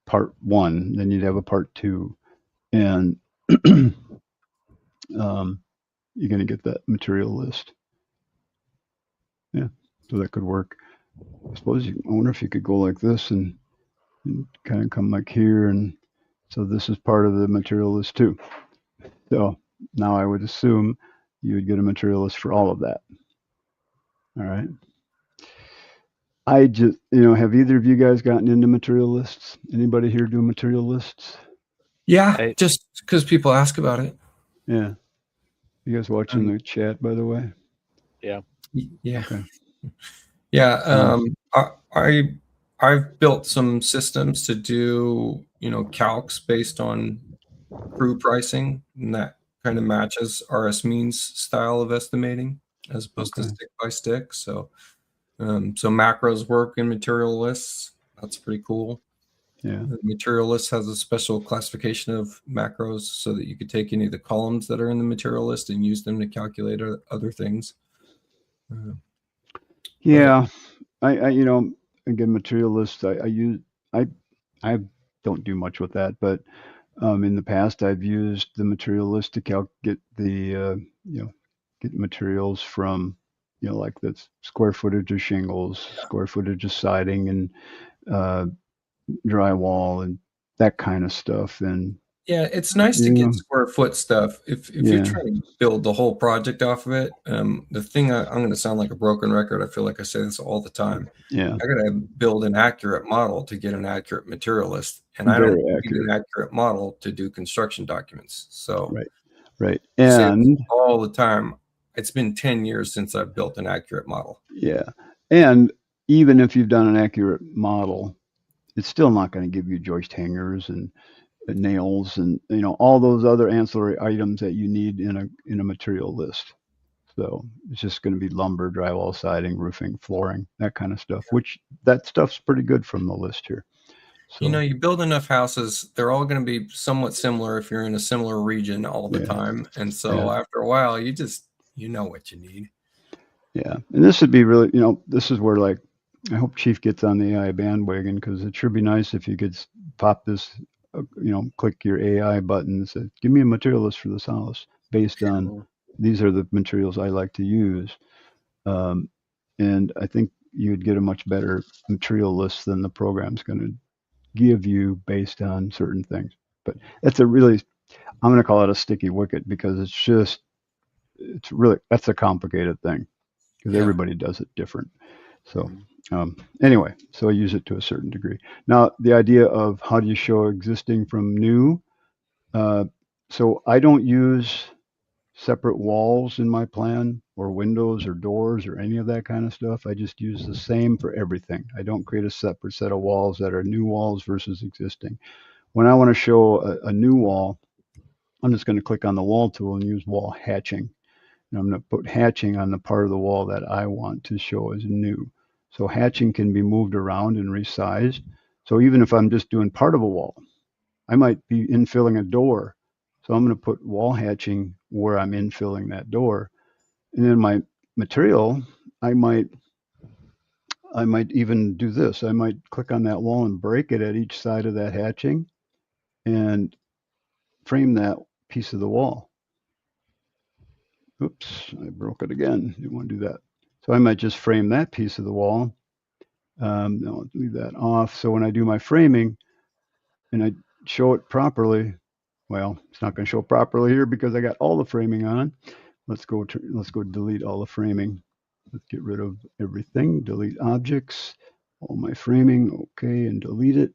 part 1, then you'd have a part 2, and you're going to get that material list. Yeah, so that could work. I suppose I wonder if you could go like this and kind of come like here, and so this is part of the material list too. So now I would assume you would get a material list for all of that. All right. I just, have either of you guys gotten into material lists? Anybody here do material lists? Yeah, just because people ask about it. Yeah. You guys watching the chat, by the way? Yeah. Yeah. Okay. Yeah. I've built some systems to do, calcs based on crew pricing, and that kind of matches RS means style of estimating as opposed to stick by stick. So, so macros work in material lists. That's pretty cool. Yeah. The material list has a special classification of macros so that you could take any of the columns that are in the material list and use them to calculate other things. Yeah, I again, material lists. I don't do much with that, but in the past I've used the material list to get the get materials from like the square footage of shingles, square footage of siding, and drywall and that kind of stuff. And yeah, it's nice to get square foot stuff if you're trying to build the whole project off of it. The thing I'm going to sound like a broken record. I feel like I say this all the time. Yeah, I got to build an accurate model to get an accurate material list, and I don't need an accurate model to do construction documents. So right, and all the time. It's been 10 years since I've built an accurate model. Yeah, and even if you've done an accurate model, it's still not going to give you joist hangers and nails and all those other ancillary items that you need in a material list. So it's just going to be lumber, drywall, siding, roofing, flooring, that kind of stuff. Which that stuff's pretty good from the list here. So, you build enough houses, they're all going to be somewhat similar if you're in a similar region all the time. And so after a while, you know what you need. Yeah, and this would be really, this is where I hope Chief gets on the AI bandwagon, because it should be nice if you could pop this, click your AI button and say, give me a material list for this house based on these are the materials I like to use. And I think you'd get a much better material list than the program's going to give you based on certain things. But that's I'm going to call it a sticky wicket, because that's a complicated thing, because everybody does it different. So anyway, so I use it to a certain degree. Now, the idea of how do you show existing from new? So I don't use separate walls in my plan, or windows or doors or any of that kind of stuff. I just use the same for everything. I don't create a separate set of walls that are new walls versus existing. When I want to show a new wall, I'm just going to click on the wall tool and use wall hatching. And I'm going to put hatching on the part of the wall that I want to show as new. So hatching can be moved around and resized. So even if I'm just doing part of a wall, I might be infilling a door. So I'm going to put wall hatching where I'm infilling that door. And then my material, I might even do this. I might click on that wall and break it at each side of that hatching and frame that piece of the wall. Oops, I broke it again. Didn't want to do that. So I might just frame that piece of the wall. I'll leave that off. So when I do my framing and I show it properly, well, it's not going to show properly here because I got all the framing on. Let's go delete all the framing. Let's get rid of everything. Delete objects. all my framing, okay, and delete it.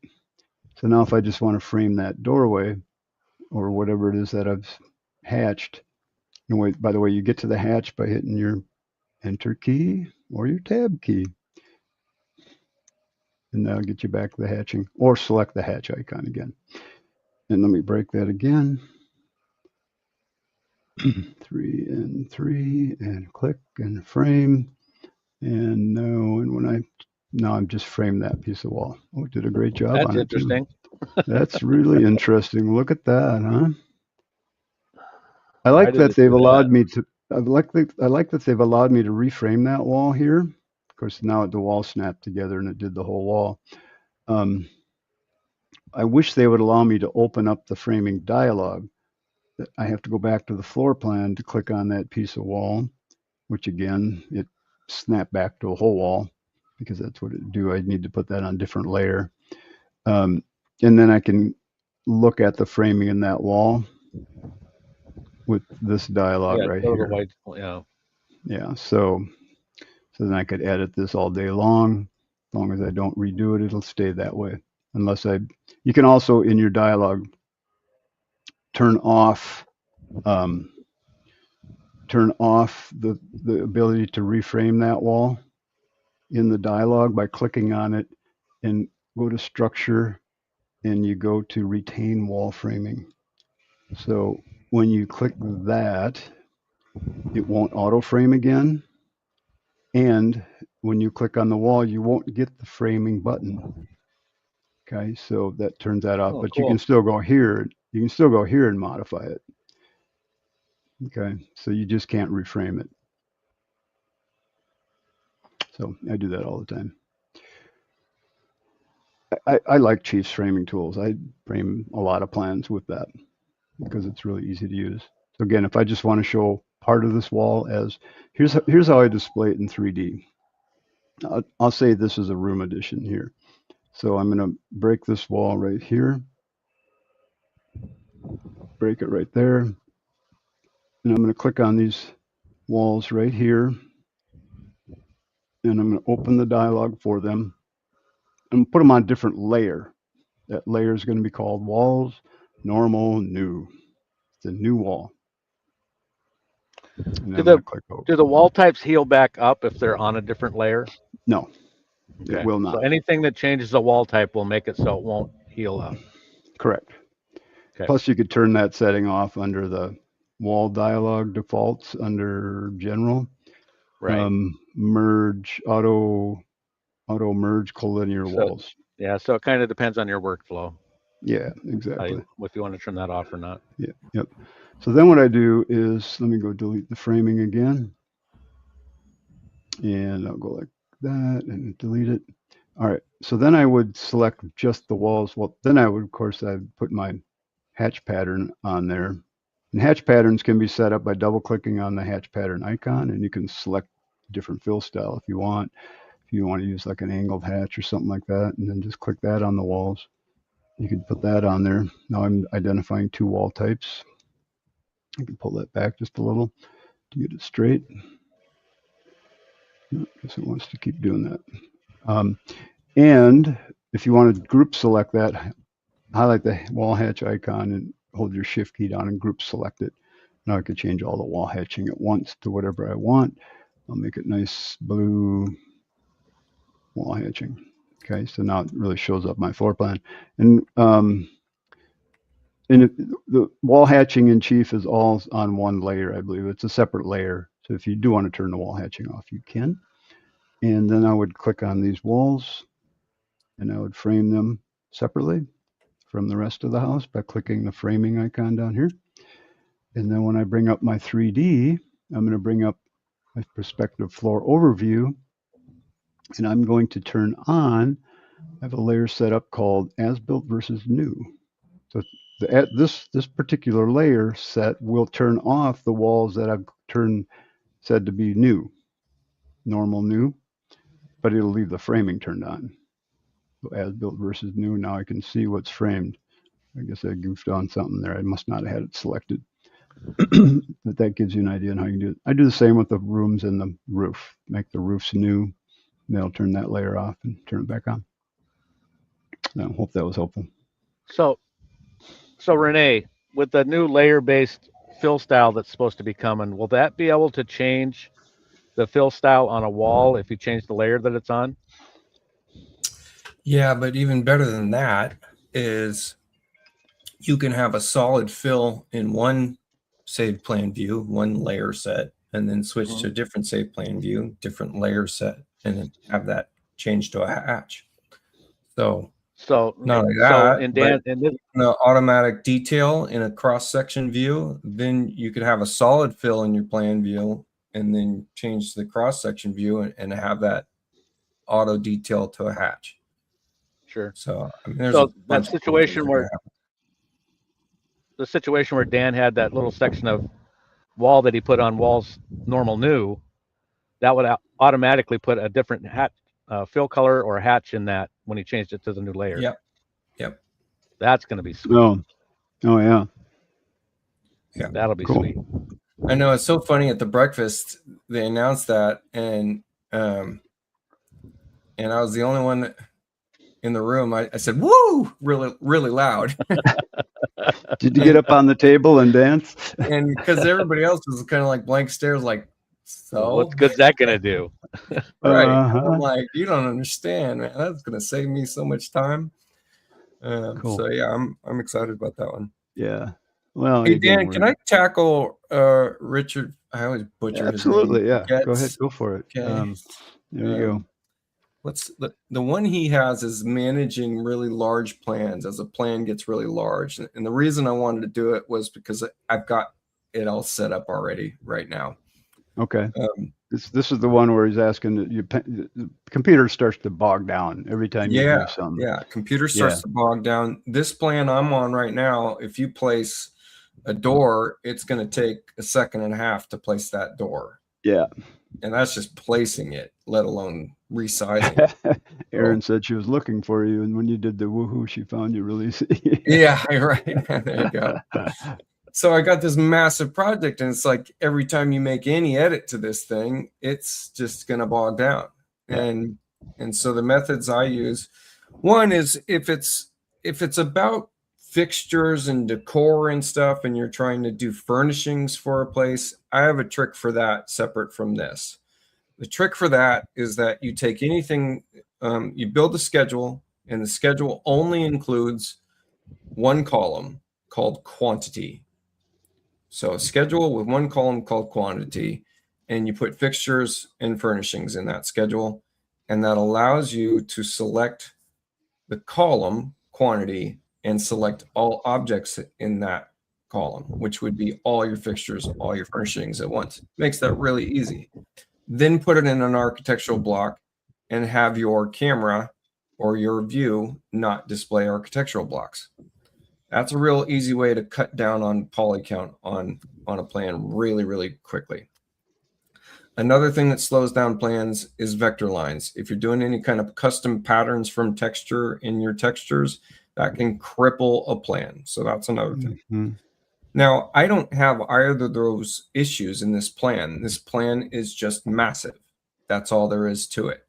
So now if I just want to frame that doorway or whatever it is that I've hatched, and by the way, you get to the hatch by hitting your enter key or your tab key. And that'll get you back to the hatching, or select the hatch icon again. And let me break that again. 3 and 3, and click and frame. And now I'm just framed that piece of wall. Oh, did a great job That's on it too. interesting. That's really interesting. Look at that, huh? I Why like did that it they've do allowed that? me to. I like that they've allowed me to reframe that wall here. Of course, now the wall snapped together and it did the whole wall. I wish they would allow me to open up the framing dialog. I have to go back to the floor plan to click on that piece of wall, which again, it snapped back to a whole wall because that's what it do. I need to put that on a different layer. And then I can look at the framing in that wall with this dialog Yeah, right go to the here. white. Yeah. Yeah, so then I could edit this all day long. As long as I don't redo it, it'll stay that way. You can also in your dialog turn off the ability to reframe that wall in the dialog by clicking on it and go to structure and you go to retain wall framing. So when you click that, it won't auto frame again. And when you click on the wall, you won't get the framing button. Okay, so that turns that off, Oh, but you cool. can still go here. You can still go here and modify it. Okay, so you just can't reframe it. So I do that all the time. I like Chief's framing tools. I frame a lot of plans with that because it's really easy to use. So again, if I just want to show part of this wall as, here's how I display it in 3D. I'll say this is a room addition here. So I'm going to break this wall right here, break it right there, and I'm going to click on these walls right here, and I'm going to open the dialog for them and put them on a different layer. That layer is going to be called walls, normal, new. It's a new wall. And Do I'm going to the click OK. do the wall types heal back up if they're on a different layer? No, it Okay. will So not. anything that changes the wall type will make it so it won't heal up. Correct. Okay. Plus, you could turn that setting off under the wall dialog defaults under general. Right. Merge auto merge collinear So walls. yeah, so it kind of depends on your workflow, Yeah, exactly. if you want to turn that off or not. Yeah, yep. So then what I do is let me go delete the framing again, and I'll go like that and delete it. All right. So then I would select just the walls. Well, then I would, of course, I'd put my hatch pattern on there. And hatch patterns can be set up by double clicking on the hatch pattern icon, and you can select different fill style if you want. If you want to use like an angled hatch or something like that, and then just click that on the walls. You can put that on there. Now I'm identifying two wall types. I can pull that back just a little to get it straight. I guess it wants to keep doing that. And if you want to group select that, highlight the wall hatch icon and hold your shift key down and group select it. Now I could change all the wall hatching at once to whatever I want. I'll make it nice blue wall hatching. Okay, so now it really shows up my floor plan. And the wall hatching in Chief is all on one layer, I believe. It's a separate layer. So if you do want to turn the wall hatching off, you can. And then I would click on these walls and I would frame them separately from the rest of the house by clicking the framing icon down here. And then when I bring up my 3D, I'm going to bring up my perspective floor overview, and I'm going to turn on, I have a layer set up called as built versus new. So this particular layer set will turn off the walls that I've said to be new, normal new, but it'll leave the framing turned on. So as built versus new, now I can see what's framed. I guess I goofed on something there. I must not have had it selected. But that gives you an idea on how you do it. I do the same with the rooms and the roof. Make the roofs new, They'll turn that layer off and turn it back on. I hope that was helpful. So Renee, with the new layer-based fill style that's supposed to be coming, will that be able to change the fill style on a wall if you change the layer that it's on? Yeah, but even better than that is you can have a solid fill in one saved plan view, one layer set, and then switch to a different saved plan view, different layer set, and then have that change to a hatch. So not only that, in but Dan, in this, the automatic detail in a cross-section view, then you could have a solid fill in your plan view and then change the cross-section view and have that auto detail to a hatch. sure. So I mean, there's So a bunch of cool things that can happen. the situation where Dan had that little section of wall that he put on walls normal new, that would automatically put a different fill color or hatch in that when he changed it to the new layer. Yep. That's going to be sweet. Oh yeah. That'll be Cool. sweet. I know, it's so funny. At the breakfast they announced that, and I was the only one in the room. I said "woo" really loud. Did you get up on the table and dance? And because everybody else was kind of like blank stares, like, so What good's that going to do? right. Uh-huh. I'm like, you don't understand, man. That's going to save me so much time. Cool. So yeah, I'm excited about that one. Yeah. Well, Hey again, Dan, can I tackle Richard? I always butcher absolutely, his name. yeah. Go ahead, go for it. Okay. There you go. What's the one he has is managing really large plans as a plan gets really large. And the reason I wanted to do it was because I've got it all set up already right now. Okay. This is the one where he's asking that the computer starts to bog down every time you do something. Yeah, computer starts to bog down. This plan I'm on right now, if you place a door, it's going to take a second and a half to place that door. Yeah. And that's just placing it, let alone resizing it. Erin said she was looking for you, and when you did the woohoo, she found you really easy. Yeah, right. There you go. So I got this massive project, and it's like every time you make any edit to this thing, it's just going to bog down. Yeah. And so the methods I use, one is if it's about fixtures and decor and stuff, and you're trying to do furnishings for a place, I have a trick for that separate from this. The trick for that is that you take anything, you build a schedule, and the schedule only includes one column called quantity. So a schedule with one column called quantity, and you put fixtures and furnishings in that schedule, and that allows you to select the column quantity and select all objects in that column, which would be all your fixtures, all your furnishings at once. Makes that really easy. Then put it in an architectural block and have your camera or your view not display architectural blocks. That's a real easy way to cut down on poly count on a plan really quickly. Another thing that slows down plans is vector lines. If you're doing any kind of custom patterns from texture in your textures, that can cripple a plan. So that's another thing. Mm-hmm. Now, I don't have either of those issues in this plan. This plan is just massive. That's all there is to it.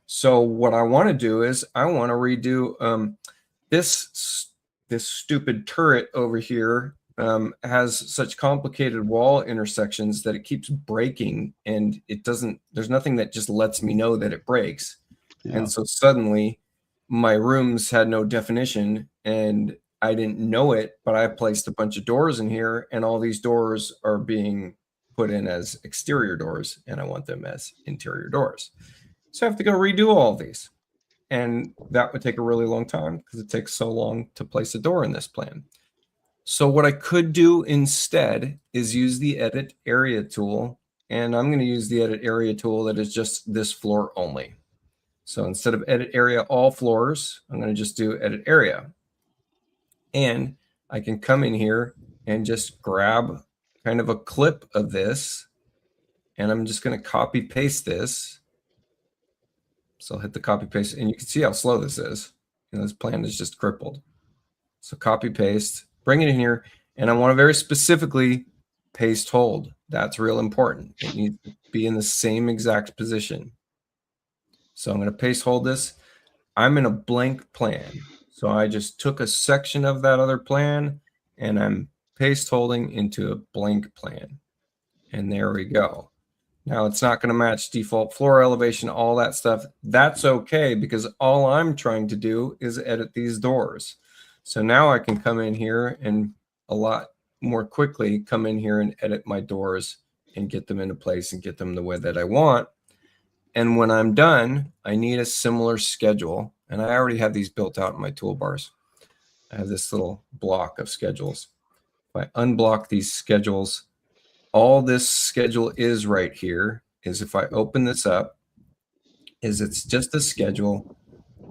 So what I want to do is I want to redo this stupid turret over here has such complicated wall intersections that it keeps breaking, and there's nothing that just lets me know that it breaks. Yeah. And so suddenly my rooms had no definition, and I didn't know it, but I placed a bunch of doors in here, and all these doors are being put in as exterior doors, and I want them as interior doors. So I have to go redo all of these. And that would take a really long time because it takes so long to place a door in this plan. So what I could do instead is use the edit area tool. And I'm going to use the edit area tool that is just this floor only. So instead of edit area all floors, I'm going to just do edit area. And I can come in here and just grab kind of a clip of this. And I'm just going to copy paste this. So I'll hit the copy paste, and you can see how slow this is. You know, this plan is just crippled. So copy paste, bring it in here, and I want to very specifically paste hold. That's real important. It needs to be in the same exact position. So I'm going to paste hold this. I'm in a blank plan. So I just took a section of that other plan and I'm paste holding into a blank plan. And there we go. Now it's not going to match default floor elevation, all that stuff. That's okay, because all I'm trying to do is edit these doors. So now I can come in here and a lot more quickly come in here and edit my doors and get them into place and get them the way that I want. And when I'm done, I need a similar schedule. And I already have these built out in my toolbars. I have this little block of schedules. If I unblock these schedules, all this schedule is right here is, if I open this up, is it's just a schedule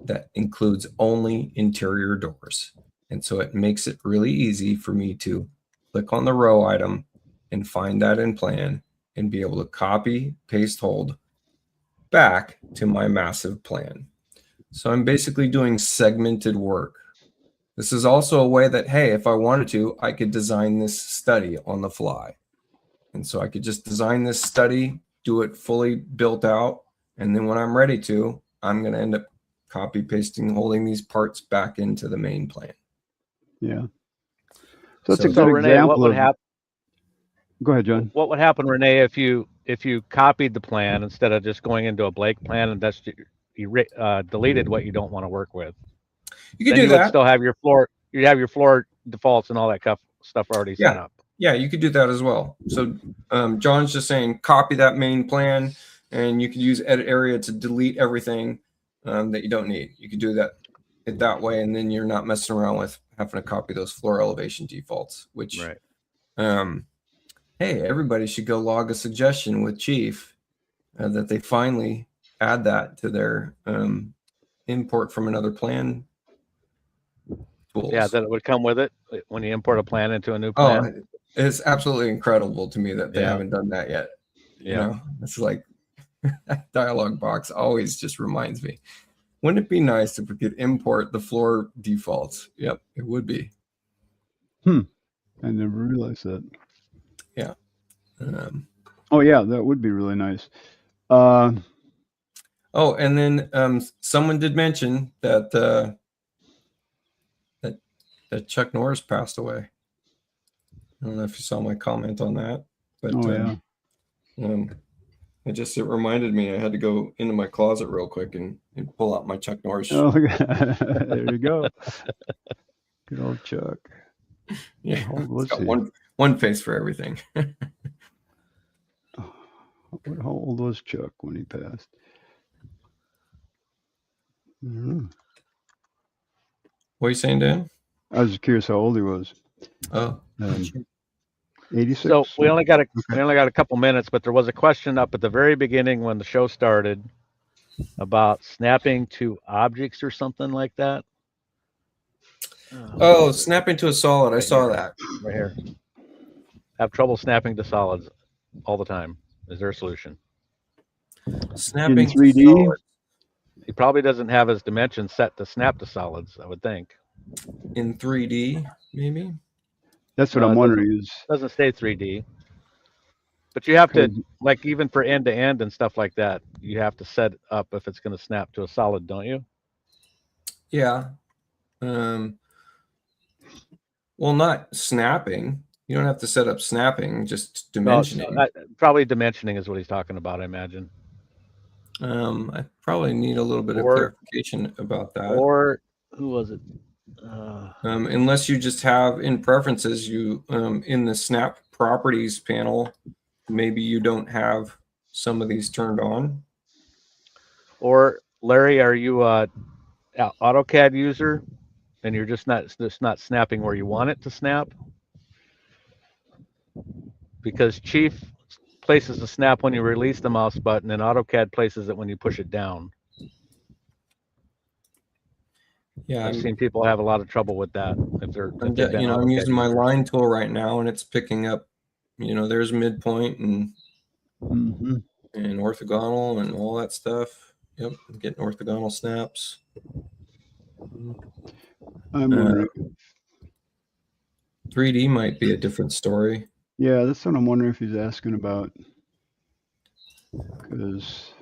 that includes only interior doors. And so it makes it really easy for me to click on the row item and find that in plan and be able to copy, paste, hold back to my massive plan. So I'm basically doing segmented work. This is also a way that, hey, if I wanted to, I could design this study on the fly. And so I could just design this study, do it fully built out. And then when I'm ready to, I'm going to end up copy pasting, holding these parts back into the main plan. Yeah. So that's a So good Renee, example what would of. happen? Go ahead, John. What would happen, Renee, if you copied the plan instead of just going into a blank plan and that's you deleted what you don't want to work with? You could Then do you that. would still have your floor. You'd have your floor defaults and all that stuff already set up. Yeah, you could do that as well. So John's just saying copy that main plan, and you could use edit area to delete everything that you don't need. You could do that way, and then you're not messing around with having to copy those floor elevation defaults, which, right. Hey, everybody should go log a suggestion with Chief that they finally add that to their import from another plan tools. Yeah, that it would come with it when you import a plan into a new plan. Oh, it's absolutely incredible to me that they haven't done that yet. You know, it's like that dialog box always just reminds me. Wouldn't it be nice if we could import the floor defaults? Yep, it would be. I never realized that. Yeah. Oh yeah, that would be really nice. Oh, and then someone did mention that that Chuck Norris passed away. I don't know if you saw my comment on that, but it reminded me I had to go into my closet real quick and pull out my Chuck Norris. Oh, there you go. Good old Chuck. Yeah, how one face for everything. How old was Chuck when he passed? I don't know. What are you saying, Dan? I was curious how old he was. Oh, 86. So we only got a couple minutes, but there was a question up at the very beginning when the show started about snapping to objects or something like that. Oh, snapping to a solid. I saw that right here. Have trouble snapping to solids all the time. Is there a solution? Snapping in 3D. to solids. He probably doesn't have his dimensions set to snap to solids, I would think. In 3D, maybe. That's what I'm wondering. Doesn't stay 3D. But you have to, like, even for end to end and stuff like that, you have to set up if it's going to snap to a solid, don't you? Yeah. Well, not snapping. You don't have to set up snapping, just dimensioning. Probably dimensioning is what he's talking about, I imagine. I probably need a little bit of clarification about that. Or who was it? Unless you just have in preferences, you in the snap properties panel, maybe you don't have some of these turned on. Or Larry, are you a AutoCAD user and you're just not snapping where you want it to snap? Because Chief places the snap when you release the mouse button and AutoCAD places it when you push it down. Yeah, I've seen people have a lot of trouble with that. I'm using my line tool right now, and it's picking up. There's midpoint and orthogonal and all that stuff. Yep, I'm getting orthogonal snaps. I'm wondering. 3D might be a different story. Yeah, that's what I'm wondering if he's asking about. Because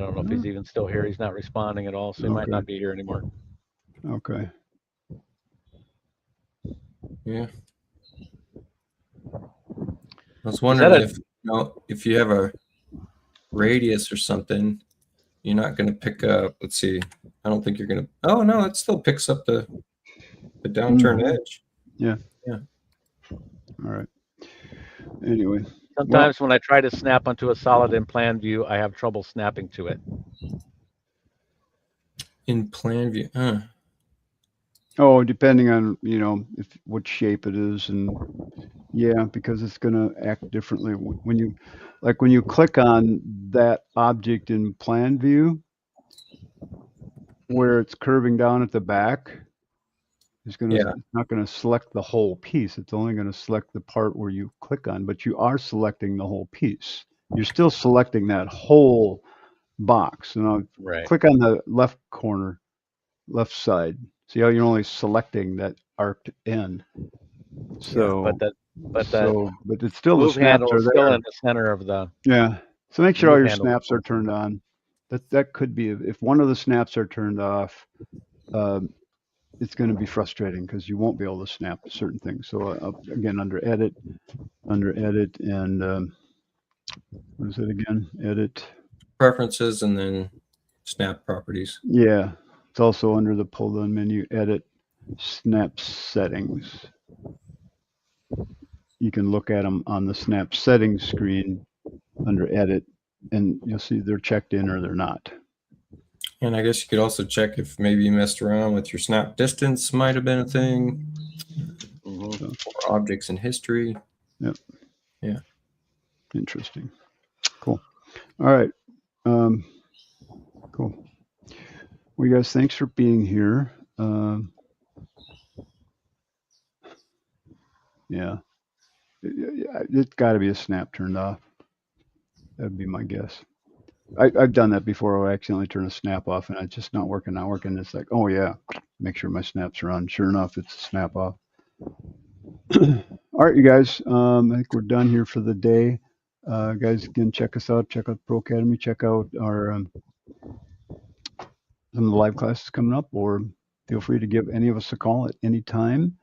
don't know if he's even still here. He's not responding at all, so he might Okay. not be here anymore. Okay. Yeah. I was wondering a- if if you have a radius or something, you're not going to pick up. Let's see. I don't think you're going to. Oh no, it still picks up the downturned edge. Yeah. Yeah. All right. Anyway. Sometimes when I try to snap onto a solid in plan view, I have trouble snapping to it. In plan view. Oh, depending on, if what shape it is, and yeah, because it's going to act differently when you click on that object in plan view where it's curving down at the back. It's not going to select the whole piece. It's only going to select the part where you click on, but you are selecting the whole piece. You're still selecting that whole box. And I'll click on the left corner, left side. See how you're only selecting that arced end. So, but it's still the move snaps handle are is there. still in the center of the. Yeah. So make sure all your handle. snaps are turned on. That could be, if one of the snaps are turned off, it's going to be frustrating because you won't be able to snap certain things. So again, under edit, and what is it again? Edit. Preferences and then snap properties. Yeah. It's also under the pull down menu, edit, snap settings. You can look at them on the snap settings screen under edit, and you'll see they're checked in or they're not. And I guess you could also check if maybe you messed around with your snap distance, might have been a thing. Or objects in history. Yep. Yeah. Interesting. Cool. All right. Cool. Well, you guys, thanks for being here. Yeah. It's got to be a snap turned off. That'd be my guess. I've done that before. I accidentally turn a snap off and it's just not working. It's like, oh yeah, make sure my snaps are on. Sure enough, it's a snap off. All right, you guys. I think we're done here for the day. Guys, again, check us out. Check out Pro Academy. Check out our some of the live classes coming up, or feel free to give any of us a call at any time.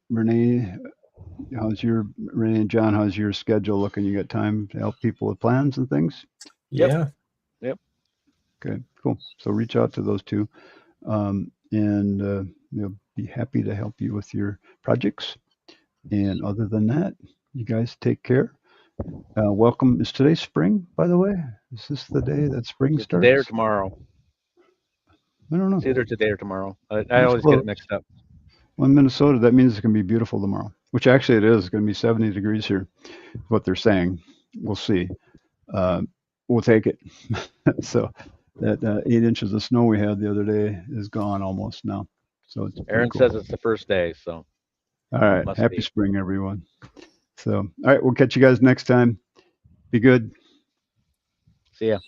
Renee and John, how's your schedule looking? You got time to help people with plans and things? Yeah. Yep. Okay, cool. So reach out to those two, and they'll be happy to help you with your projects. And other than that, you guys take care. Welcome. Is today spring, by the way? Is this the day that spring starts? Today or tomorrow? I don't know. It's either today or tomorrow. I always get it mixed up. Well, in Minnesota, that means it's going to be beautiful tomorrow, which actually it is. It's going to be 70 degrees here, is what they're saying. We'll see. We'll take it. So that 8 inches of snow we had the other day is gone almost now. So it's Aaron cool. says it's the first day. So. All right. Happy spring, everyone. So, all right. We'll catch you guys next time. Be good. See ya.